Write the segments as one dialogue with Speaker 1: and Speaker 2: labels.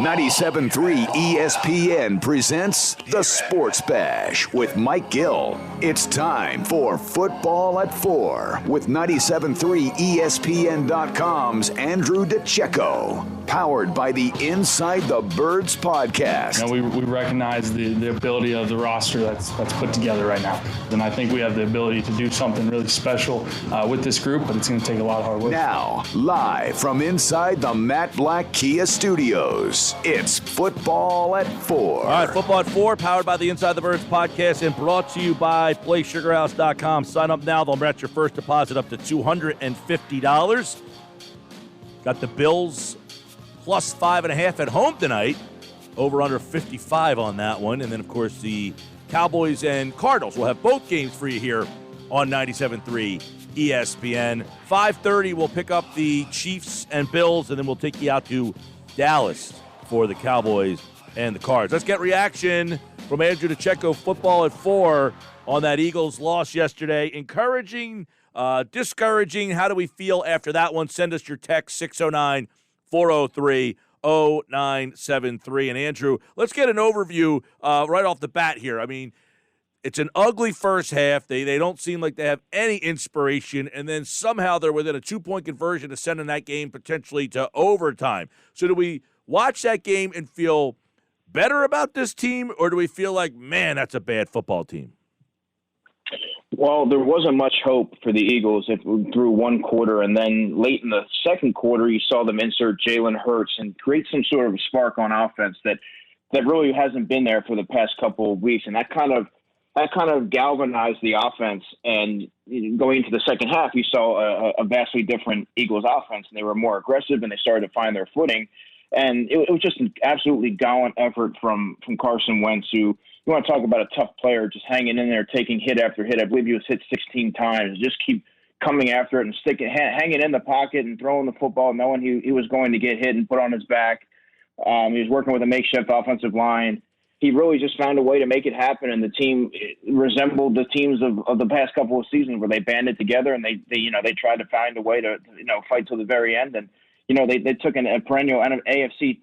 Speaker 1: 97.3 ESPN presents The Sports Bash with Mike Gill. It's time for Football at 4 with 97.3 ESPN.com's Andrew DiCecco. Powered by the Inside the Birds podcast.
Speaker 2: You know, we recognize the ability of the roster that's put together right now. And I think we have the ability to do something really special with this group, but it's going to take a lot of hard work.
Speaker 1: Now, live from inside the Matt Black Kia Studios, it's Football at 4.
Speaker 3: All right, Football at 4, powered by the Inside the Birds podcast and brought to you by PlaySugarHouse.com. Sign up now. They'll match your first deposit up to $250. Got the Bills plus 5.5 at home tonight. Over under 55 on that one. And then, of course, the Cowboys and Cardinals will have both games for you here on 97.3 ESPN. 5:30, we'll pick up the Chiefs and Bills, and then we'll take you out to Dallas for the Cowboys and the Cards. Let's get reaction from Andrew DiCecco, Football at 4, on that Eagles loss yesterday. Encouraging, discouraging. How do we feel after that one? Send us your text, 609-403-0973. And Andrew, let's get an overview right off the bat here. I mean, it's an ugly first half. They don't seem like they have any inspiration, and then somehow they're within a 2-point conversion to sending that game potentially to overtime. So do we watch that game and feel better about this team, or do we feel like, man, that's a bad football team?
Speaker 4: Well, there wasn't much hope for the Eagles through one quarter, and then late in the second quarter, you saw them insert Jalen Hurts and create some sort of spark on offense that really hasn't been there for the past couple of weeks, and that kind of galvanized the offense. And going into the second half, you saw a vastly different Eagles offense, and they were more aggressive, and they started to find their footing. And it was just an absolutely gallant effort from Carson Wentz, who, you want to talk about a tough player, just hanging in there, taking hit after hit. I believe he was hit 16 times. Just keep coming after it and hanging in the pocket and throwing the football, knowing he was going to get hit and put on his back. He was working with a makeshift offensive line. He really just found a way to make it happen, and the team resembled the teams of the past couple of seasons where they banded together and they tried to find a way to fight till the very end. And they took a perennial AFC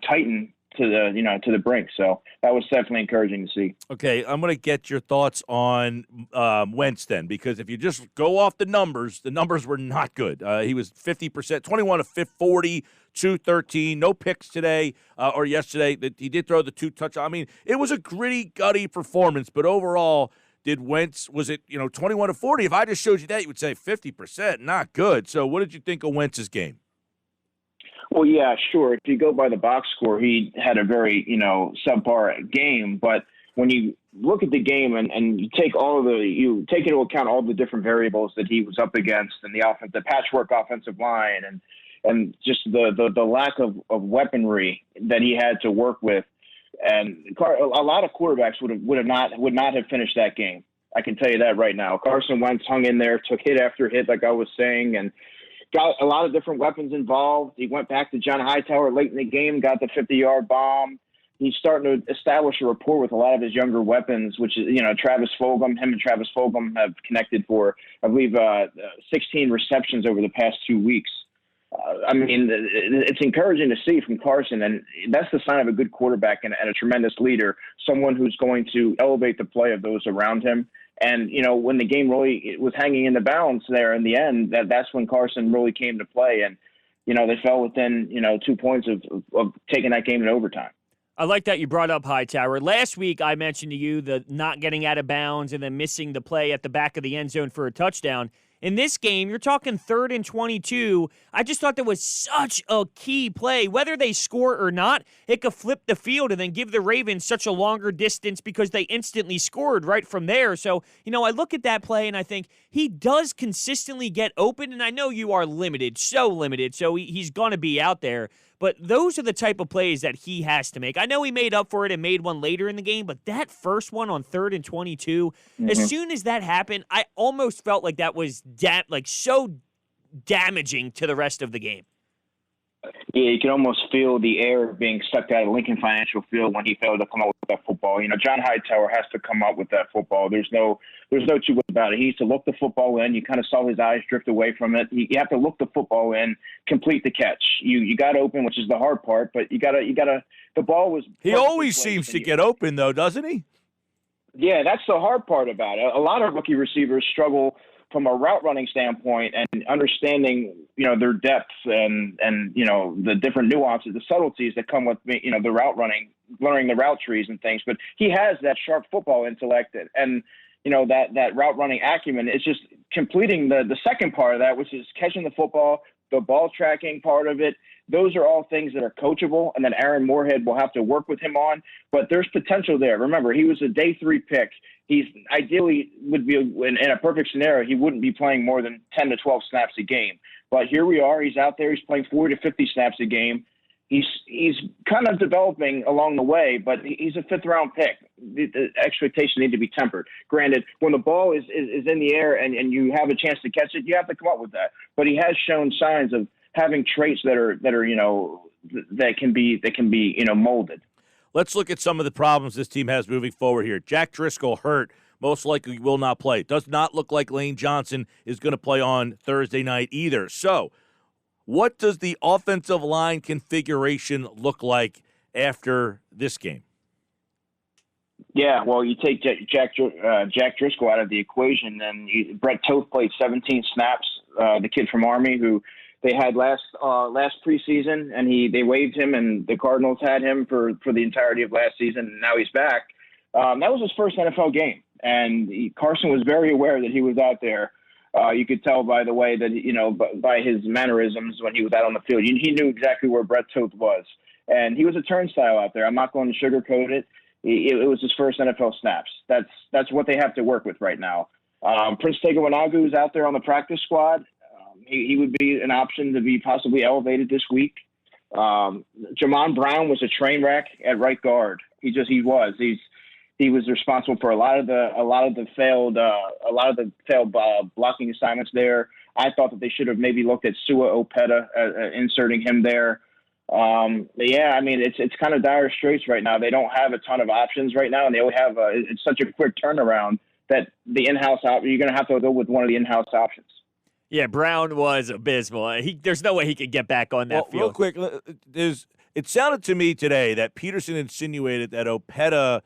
Speaker 4: Titan to the brink. So that was definitely encouraging to see.
Speaker 3: Okay, I'm going to get your thoughts on Wentz then, because if you just go off the numbers were not good. He was 50%, 21 of 40, 213, no picks today or yesterday. He did throw the 2 touchdowns. I mean, it was a gritty, gutty performance, but overall, was it 21 of 40? If I just showed you that, you would say 50%, not good. So what did you think of Wentz's game?
Speaker 4: Well, yeah, sure. If you go by the box score, he had a very, subpar game. But when you look at the game and you take into account all the different variables that he was up against, and the patchwork offensive line, and just the lack of weaponry that he had to work with, and a lot of quarterbacks would not have finished that game. I can tell you that right now. Carson Wentz hung in there, took hit after hit, like I was saying, and got a lot of different weapons involved. He went back to John Hightower late in the game, got the 50-yard bomb. He's starting to establish a rapport with a lot of his younger weapons, which is, Travis Fulgham. Him and Travis Fulgham have connected for, I believe, 16 receptions over the past 2 weeks. I mean, it's encouraging to see from Carson, and that's the sign of a good quarterback and a tremendous leader, someone who's going to elevate the play of those around him. And, when the game really was hanging in the balance there in the end, that's when Carson really came to play. And, they fell within, 2 points of taking that game in overtime.
Speaker 5: I like that you brought up Hightower. Last week, I mentioned to you the not getting out of bounds and then missing the play at the back of the end zone for a touchdown. In this game, you're talking 3rd and 22. I just thought that was such a key play. Whether they score or not, it could flip the field and then give the Ravens such a longer distance because they instantly scored right from there. So, I look at that play and I think he does consistently get open, and I know you are limited, so he's going to be out there. But those are the type of plays that he has to make. I know he made up for it and made one later in the game, but that first one on 3rd and 22, as soon as that happened, I almost felt like that was so damaging to the rest of the game.
Speaker 4: Yeah, you can almost feel the air being sucked out of Lincoln Financial Field when he failed to come up with that football. John Hightower has to come up with that football. There's no two ways about it. He needs to look the football in. You kind of saw his eyes drift away from it. You have to look the football in, complete the catch. You got open, which is the hard part, but you gotta. The ball was.
Speaker 3: He always seems to get open, though, doesn't he?
Speaker 4: Yeah, that's the hard part about it. A lot of rookie receivers struggle from a route running standpoint and understanding, their depth and the different nuances, the subtleties that come with, the route running, learning the route trees and things. But he has that sharp football intellect and that route running acumen. It's just completing the second part of that, which is catching the football, the ball tracking part of it. Those are all things that are coachable, and then Aaron Moorhead will have to work with him on. But there's potential there. Remember, he was a day 3 pick. He's ideally would be in a perfect scenario. He wouldn't be playing more than 10 to 12 snaps a game. But here we are. He's out there. He's playing 40 to 50 snaps a game. He's kind of developing along the way, but he's a 5th round pick. The expectations need to be tempered. Granted, when the ball is in the air and you have a chance to catch it, you have to come up with that. But he has shown signs of having traits that can be molded.
Speaker 3: Let's look at some of the problems this team has moving forward here. Jack Driscoll hurt, most likely will not play. Does not look like Lane Johnson is going to play on Thursday night either. So, what does the offensive line configuration look like after this game?
Speaker 4: Yeah, well, you take Jack Driscoll out of the equation, and Brett Toth played 17 snaps. The kid from Army who they had last preseason, and they waived him, and the Cardinals had him for the entirety of last season, and now he's back. That was his first NFL game, and Carson was very aware that he was out there. You could tell by the way that, by his mannerisms when he was out on the field. He knew exactly where Brett Toth was, and he was a turnstile out there. I'm not going to sugarcoat it. It was his first NFL snaps. That's what they have to work with right now. Prince Tegawanagu is out there on the practice squad. He would be an option to be possibly elevated this week. Jamon Brown was a train wreck at right guard. He was responsible for a lot of the failed blocking assignments there. I thought that they should have maybe looked at Sua Opeta, inserting him there. It's kind of dire straits right now. They don't have a ton of options right now, and they only have it's such a quick turnaround that the in-house you're going to have to go with one of the in-house options.
Speaker 5: Yeah, Brown was abysmal. There's no way he could get back on that field.
Speaker 3: Real quick, it sounded to me today that Pederson insinuated that Opeta,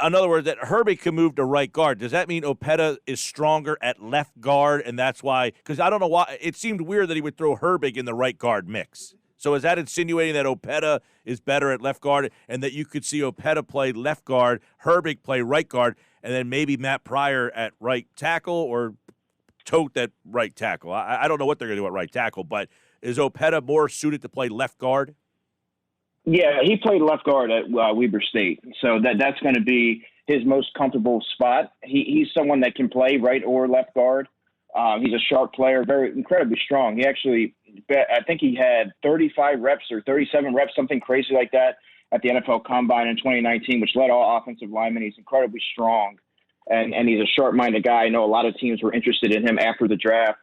Speaker 3: in other words, that Herbig can move to right guard. Does that mean Opeta is stronger at left guard, and that's why? Because I don't know why. It seemed weird that he would throw Herbig in the right guard mix. So is that insinuating that Opeta is better at left guard and that you could see Opeta play left guard, Herbig play right guard, and then maybe Matt Pryor at right tackle or Tote at right tackle? I don't know what they're going to do at right tackle, but is Opeta more suited to play left guard?
Speaker 4: Yeah, he played left guard at Weber State, so that's going to be his most comfortable spot. He's someone that can play right or left guard. He's a sharp player, very incredibly strong. He actually, I think he had 35 reps or 37 reps, something crazy like that, at the NFL Combine in 2019, which led all offensive linemen. He's incredibly strong. And he's a sharp-minded guy. I know a lot of teams were interested in him after the draft.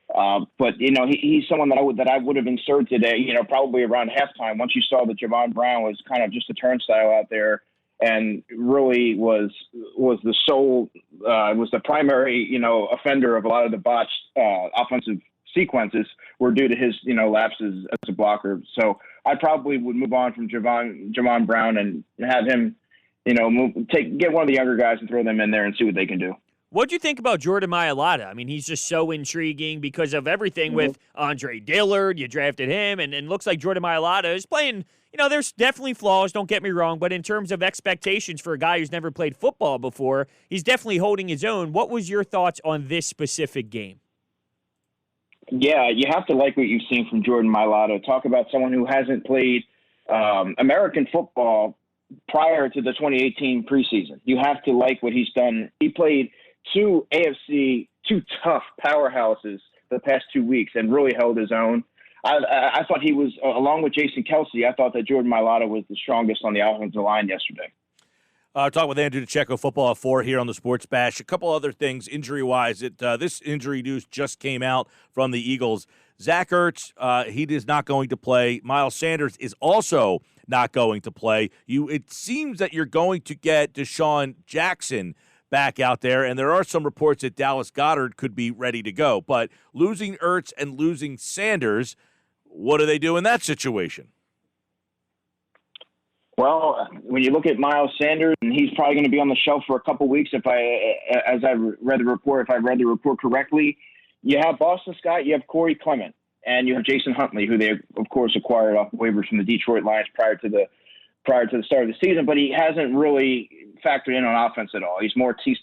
Speaker 4: But he's someone that I would have inserted today, probably around halftime, once you saw that Jamon Brown was kind of just a turnstile out there and really was the sole, was the primary, offender of a lot of the botched offensive sequences were due to his, lapses as a blocker. So I probably would move on from Jamon Brown and have him, get one of the younger guys and throw them in there and see what they can do.
Speaker 5: What'd you think about Jordan Mailata? I mean, he's just so intriguing because of everything with Andre Dillard. You drafted him, and looks like Jordan Mailata is playing. There's definitely flaws, don't get me wrong, but in terms of expectations for a guy who's never played football before, he's definitely holding his own. What was your thoughts on this specific game?
Speaker 4: Yeah, you have to like what you've seen from Jordan Mailata. Talk about someone who hasn't played American football prior to the 2018 preseason. You have to like what he's done. He played two tough powerhouses the past 2 weeks and really held his own. I thought he was, along with Jason Kelsey, I thought that Jordan Mailata was the strongest on the offensive line yesterday.
Speaker 3: Talking with Andrew DiCecco, Football at 4 here on the Sports Bash. A couple other things injury-wise. This injury news just came out from the Eagles. Zach Ertz, he is not going to play. Miles Sanders is also not going to play. It seems that you're going to get Deshaun Jackson back out there, and there are some reports that Dallas Goedert could be ready to go. But losing Ertz and losing Sanders, what do they do in that situation?
Speaker 4: Well, when you look at Miles Sanders, he's probably going to be on the shelf for a couple weeks if I read the report correctly. You have Boston Scott, you have Corey Clement, and you have Jason Huntley, who they, of course, acquired off waivers from the Detroit Lions prior to the start of the season, but he hasn't really factored in on offense at all. He's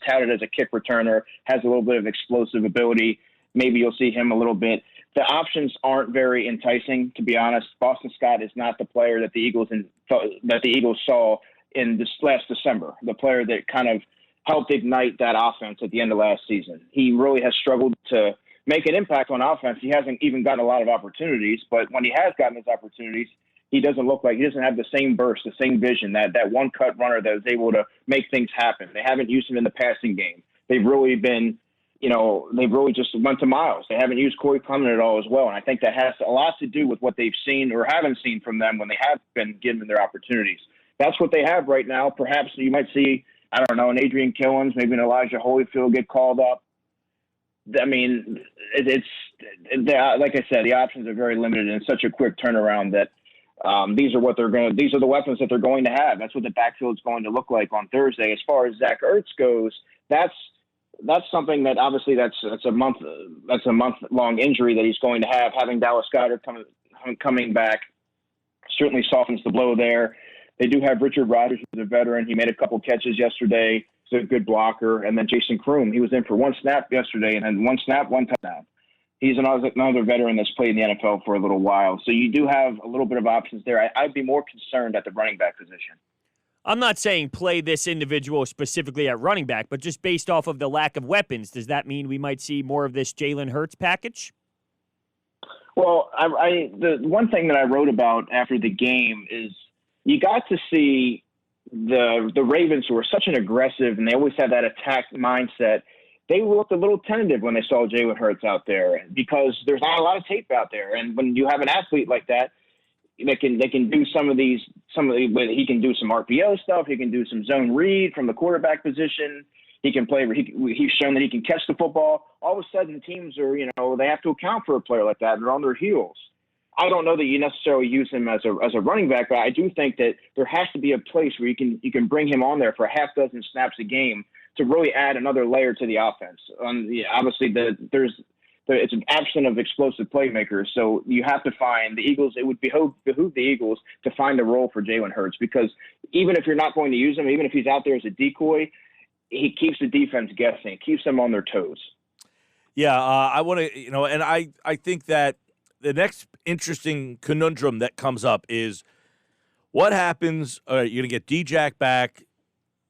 Speaker 4: touted as a kick returner, has a little bit of explosive ability. Maybe you'll see him a little bit. The options aren't very enticing, to be honest. Boston Scott is not the player that the Eagles saw in this last December, the player that kind of helped ignite that offense at the end of last season. He really has struggled to make an impact on offense. He hasn't even gotten a lot of opportunities, but when he has gotten his opportunities, he doesn't have the same burst, the same vision, that one-cut runner that is able to make things happen. They haven't used him in the passing game. They've really just went to Miles. They haven't used Corey Clement at all as well, and I think that has a lot to do with what they've seen or haven't seen from them when they have been given their opportunities. That's what they have right now. Perhaps you might see, I don't know, an Adrian Killens, maybe an Elijah Holyfield get called up. I mean, like I said, the options are very limited and such a quick turnaround that these are the weapons that they're going to have. That's what the backfield is going to look like on Thursday. As far as Zach Ertz goes, that's something that obviously that's a month-long injury that he's going to have. Having Dallas Goedert coming back certainly softens the blow there. They do have Richard Rodgers, who's a veteran. He made a couple catches yesterday. He's a good blocker. And then Jason Kroom, he was in for one snap yesterday and had one snap, one touchdown. He's another veteran that's played in the NFL for a little while. So you do have a little bit of options there. I'd be more concerned at the running back position.
Speaker 5: I'm not saying play this individual specifically at running back, but just based off of the lack of weapons, does that mean we might see more of this Jalen Hurts package?
Speaker 4: Well, the one thing that I wrote about after the game is you got to see the Ravens, who are such an aggressive, and they always have that attack mindset. They looked a little tentative when they saw Jalen Hurts out there because there's not a lot of tape out there. And when you have an athlete like that, they can do he can do some RPO stuff. He can do some zone read from the quarterback position. He can play. He's shown that he can catch the football. All of a sudden, teams are, they have to account for a player like that. They're on their heels. I don't know that you necessarily use him as a running back, but I do think that there has to be a place where you can bring him on there for a half dozen snaps a game to really add another layer to the offense. Obviously, it's an absence of explosive playmakers, so you have to find the Eagles. It would behoove the Eagles to find a role for Jalen Hurts, because even if you're not going to use him, even if he's out there as a decoy, he keeps the defense guessing, keeps them on their toes.
Speaker 3: Yeah, I want to, and I think that the next interesting conundrum that comes up is what happens. You're going to get D-Jack back.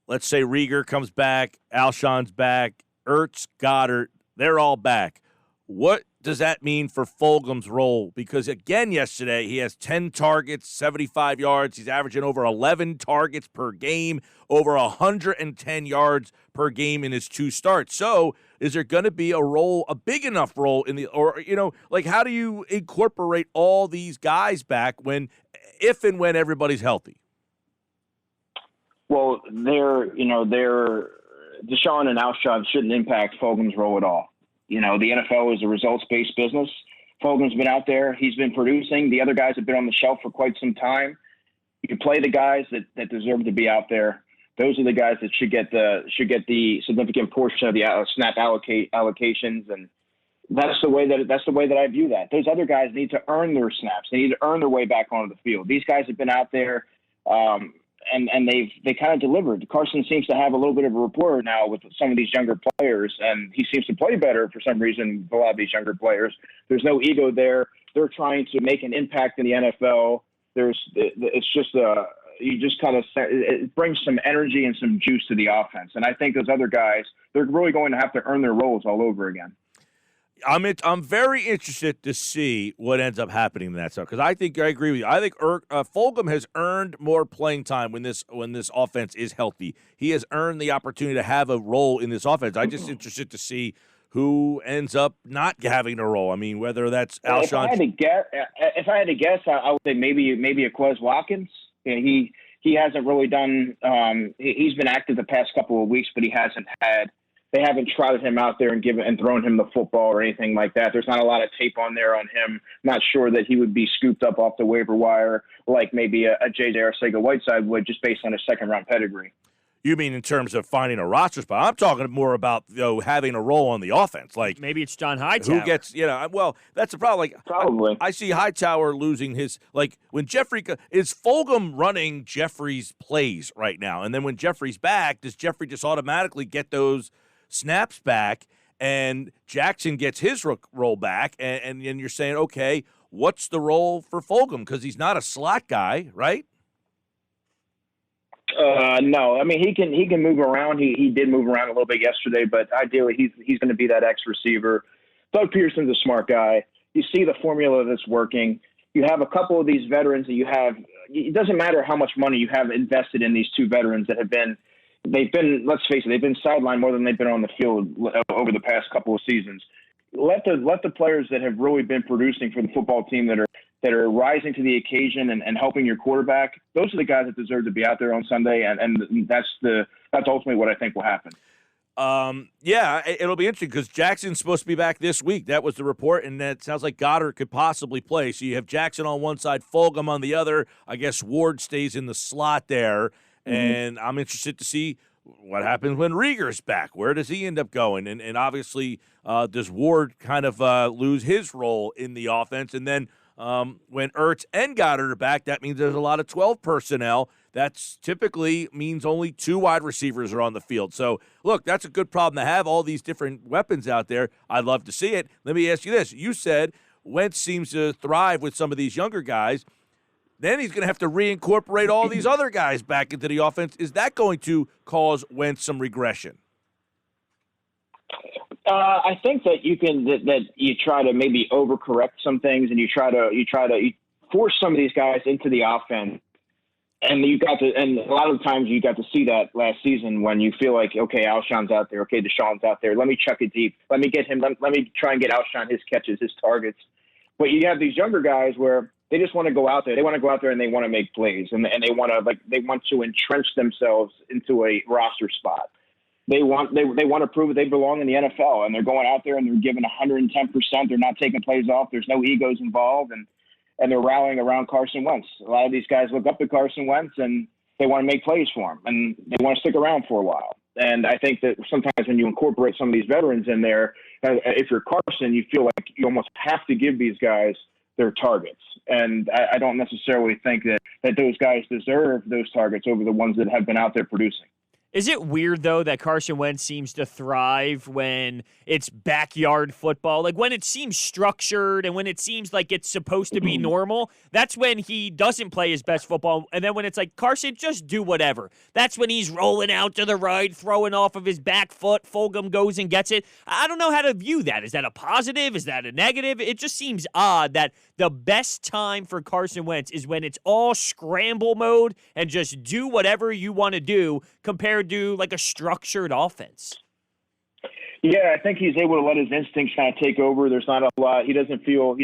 Speaker 3: Let's say Rieger comes back, Alshon's back, Ertz, Goddard, they're all back. What does that mean for Fulgham's role? Because, again, yesterday he has 10 targets, 75 yards. He's averaging over 11 targets per game, over 110 yards per game in his 2 starts. So is there going to be a big enough role how do you incorporate all these guys back if and when everybody's healthy?
Speaker 4: Well, Deshaun and Alshon shouldn't impact Fulgham's role at all. The NFL is a results-based business. Fulgham's been out there. He's been producing. The other guys have been on the shelf for quite some time. You can play the guys that deserve to be out there. Those are the guys that should get the significant portion of the snap allocations, and that's the way that I view that. Those other guys need to earn their snaps. They need to earn their way back onto the field. These guys have been out there. And they kind of delivered. Carson seems to have a little bit of a rapport now with some of these younger players, and he seems to play better for some reason with a lot of these younger players. There's no ego there. They're trying to make an impact in the NFL. It brings some energy and some juice to the offense. And I think those other guys, they're really going to have to earn their roles all over again.
Speaker 3: I'm very interested to see what ends up happening in that stuff, because I agree with you. I think Fulgham has earned more playing time when this offense is healthy. He has earned the opportunity to have a role in this offense. I'm just interested to see who ends up not having a role. I mean, whether that's Alshon.
Speaker 4: If I had to guess, I would say maybe a Quez Watkins. Yeah, he hasn't really done. He's been active the past couple of weeks, but he hasn't had. They haven't trotted him out there and thrown him the football or anything like that. There's not a lot of tape on there on him. Not sure that he would be scooped up off the waiver wire like maybe a J.J. Arcega-Whiteside would, just based on his second-round pedigree.
Speaker 3: You mean in terms of finding a roster spot? I'm talking more about having a role on the offense. Like
Speaker 5: maybe it's John Hightower.
Speaker 3: Who gets well? That's the problem. Like
Speaker 4: probably
Speaker 3: I see Hightower losing his when Jeffrey is Fulgham running Jeffrey's plays right now, and then when Jeffrey's back, does Jeffrey just automatically get those snaps back, and Jackson gets his role back, and you're saying, okay, what's the role for Fulgham? Because he's not a slot guy, right?
Speaker 4: No, I mean he can move around. He did move around a little bit yesterday, but ideally he's going to be that X receiver. Doug Pederson's a smart guy. You see the formula that's working. You have a couple of these veterans that you have. It doesn't matter how much money you have invested in these two veterans that have been. They've been, let's face it, they've been sidelined more than they've been on the field over the past couple of seasons. Let the players that have really been producing for the football team that are rising to the occasion and helping your quarterback. Those are the guys that deserve to be out there on Sunday, and that's ultimately what I think will happen.
Speaker 3: Yeah, it'll be interesting because Jackson's supposed to be back this week. That was the report, and it sounds like Goddard could possibly play. So you have Jackson on one side, Fulgham on the other. I guess Ward stays in the slot there. And I'm interested to see what happens when Rieger's back. Where does he end up going? And obviously, does Ward kind of lose his role in the offense? And then when Ertz and Goddard are back, that means there's a lot of 12 personnel. That's typically means only 2 wide receivers are on the field. So, look, that's a good problem to have, all these different weapons out there. I'd love to see it. Let me ask you this. You said Wentz seems to thrive with some of these younger guys. Then he's going to have to reincorporate all these other guys back into the offense. Is that going to cause Wentz some regression?
Speaker 4: I think that you try to maybe overcorrect some things, and you try to force some of these guys into the offense. And a lot of the times you got to see that last season when you feel like, okay, Alshon's out there, okay, Deshaun's out there. Let me chuck it deep. Let me get him. Let me try and get Alshon his catches, his targets. But you have these younger guys where they just want to go out there. They want to go out there and they want to make plays, and they want to entrench themselves into a roster spot. They want to prove that they belong in the NFL, and they're going out there and they're giving 110%. They're not taking plays off. There's no egos involved, and they're rallying around Carson Wentz. A lot of these guys look up to Carson Wentz and they want to make plays for him, and they want to stick around for a while. And I think that sometimes when you incorporate some of these veterans in there, if you're Carson, you feel like you almost have to give these guys their targets. And I don't necessarily think that those guys deserve those targets over the ones that have been out there producing.
Speaker 5: Is it weird, though, that Carson Wentz seems to thrive when it's backyard football? Like, when it seems structured and when it seems like it's supposed to be normal, that's when he doesn't play his best football. And then when it's like, Carson, just do whatever. That's when he's rolling out to the right, throwing off of his back foot. Fulgham goes and gets it. I don't know how to view that. Is that a positive? Is that a negative? It just seems odd that the best time for Carson Wentz is when it's all scramble mode and just do whatever you want to do compared to like a structured offense.
Speaker 4: Yeah, I think he's able to let his instincts kind of take over. There's not a lot. He's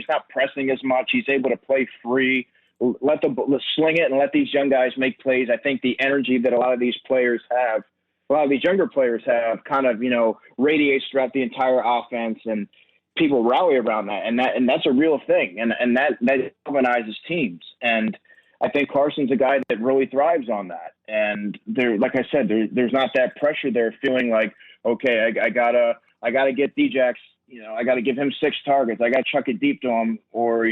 Speaker 4: not pressing as much. He's able to play free, let sling it and let these young guys make plays. I think the energy that a lot of these younger players have kind of, radiates throughout the entire offense, and people rally around that. And that's a real thing. And that galvanizes teams. And I think Carson's a guy that really thrives on that. And like I said, there's not that pressure there, feeling like, okay, I gotta get Djax, I gotta give him 6 targets. I gotta chuck it deep to him, or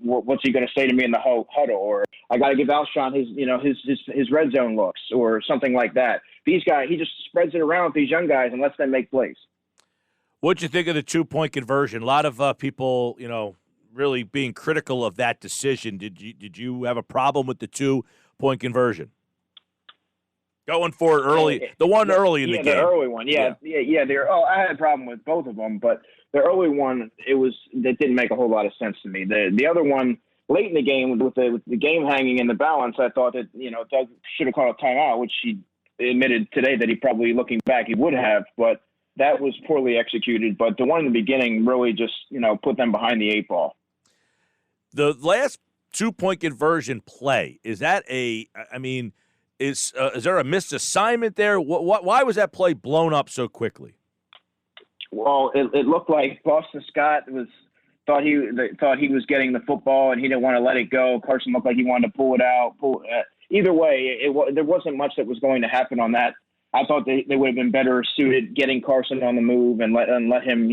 Speaker 4: what's he gonna say to me in the huddle, or I gotta give Alshon his red zone looks, or something like that. These guys, he just spreads it around with these young guys and lets them make plays.
Speaker 3: What'd you think of the 2-point conversion? A lot of people, really being critical of that decision. Did you have a problem with the 2-point conversion? Going for it early, the one early in the game.
Speaker 4: The early one, yeah. I had a problem with both of them, but the early one, that didn't make a whole lot of sense to me. The other one, late in the game, with the game hanging in the balance, I thought that Doug should have called a timeout, which he admitted today that he probably, looking back, he would have. But that was poorly executed. But the one in the beginning really just, put them behind the 8 ball.
Speaker 3: The last 2-point conversion play, is that is there a missed assignment there? Why was that play blown up so quickly?
Speaker 4: Well, it looked like Boston Scott thought he was getting the football and he didn't want to let it go. Carson looked like he wanted to pull it out. Either way, there wasn't much that was going to happen on that. I thought they would have been better suited getting Carson on the move and let him,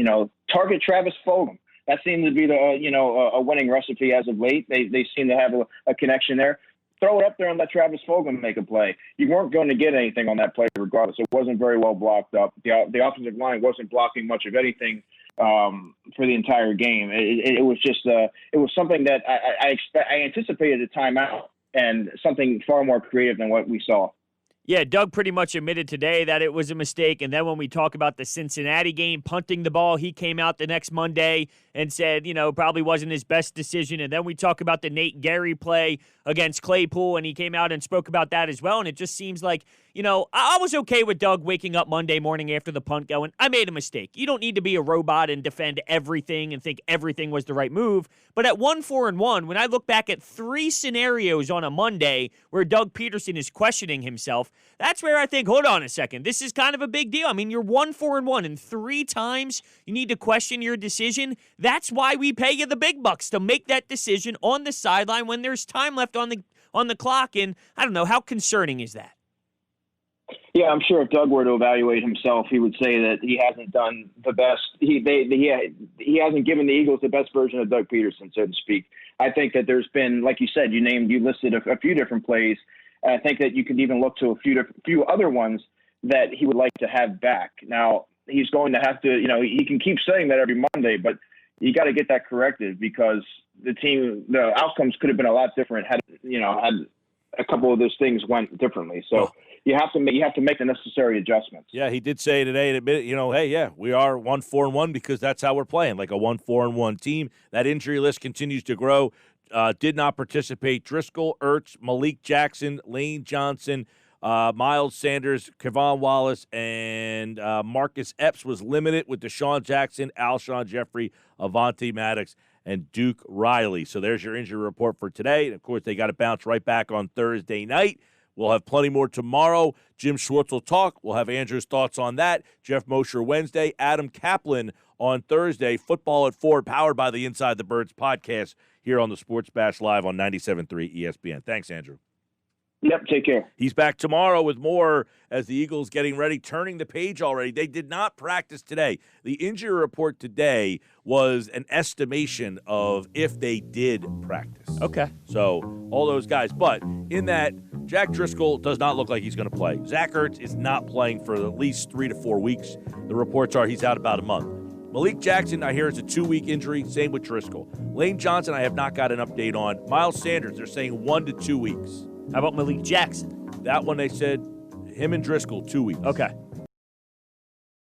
Speaker 4: target Travis Fulgham. That seemed to be a winning recipe as of late. They seem to have a connection there. Throw it up there and let Travis Fulgham make a play. You weren't going to get anything on that play regardless. It wasn't very well blocked up. The offensive line wasn't blocking much of anything for the entire game. It was just it was something that I anticipated a timeout and something far more creative than what we saw.
Speaker 5: Yeah, Doug pretty much admitted today that it was a mistake. And then when we talk about the Cincinnati game, punting the ball, he came out the next Monday and said, probably wasn't his best decision. And then we talk about the Nate Gary play against Claypool, and he came out and spoke about that as well. And it just seems like, I was okay with Doug waking up Monday morning after the punt going, I made a mistake. You don't need to be a robot and defend everything and think everything was the right move. But at 1-4-1, when I look back at 3 scenarios on a Monday where Doug Pederson is questioning himself, that's where I think, hold on a second, this is kind of a big deal. I mean, you're 1-4-1, and 3 times you need to question your decision. That's why we pay you the big bucks, to make that decision on the sideline when there's time left on the clock. And I don't know, how concerning is that?
Speaker 4: Yeah, I'm sure if Doug were to evaluate himself, he would say that he hasn't done the best. He hasn't given the Eagles the best version of Doug Pederson, so to speak. I think that there's been, like you said, you listed a few different plays. And I think that you could even look to a few other ones that he would like to have back. Now, he's going to have to, he can keep saying that every Monday, but you got to get that corrected, because the outcomes could have been a lot different had a couple of those things went differently. So you have to make the necessary adjustments.
Speaker 3: Yeah, he did say today and admit, hey, yeah, we are 1-4-1 because that's how we're playing, like a 1-4-1 team. That injury list continues to grow. Did not participate Driscoll, Ertz, Malik Jackson, Lane Johnson, Miles Sanders, Kevon Wallace, and Marcus Epps was limited, with Deshaun Jackson, Alshon Jeffrey, Avonte Maddox, and Duke Riley. So there's your injury report for today. And, of course, they got to bounce right back on Thursday night. We'll have plenty more tomorrow. Jim Schwartz will talk. We'll have Andrew's thoughts on that. Jeff Mosher Wednesday. Adam Kaplan on Thursday. Football at 4, powered by the Inside the Birds podcast here on the Sports Bash Live on 97.3 ESPN. Thanks, Andrew.
Speaker 4: Yep, take care.
Speaker 3: He's back tomorrow with more as the Eagles getting ready, turning the page already. They did not practice today. The injury report today was an estimation of if they did practice.
Speaker 5: Okay.
Speaker 3: So all those guys. But in that, Jack Driscoll does not look like he's going to play. Zach Ertz is not playing for at least 3 to 4 weeks. The reports are he's out about a month. Malik Jackson, I hear, is a 2-week injury. Same with Driscoll. Lane Johnson, I have not got an update on. Miles Sanders, they're saying 1 to 2 weeks.
Speaker 5: How about Malik Jackson?
Speaker 3: That one, they said him and Driscoll, 2 weeks.
Speaker 5: Okay.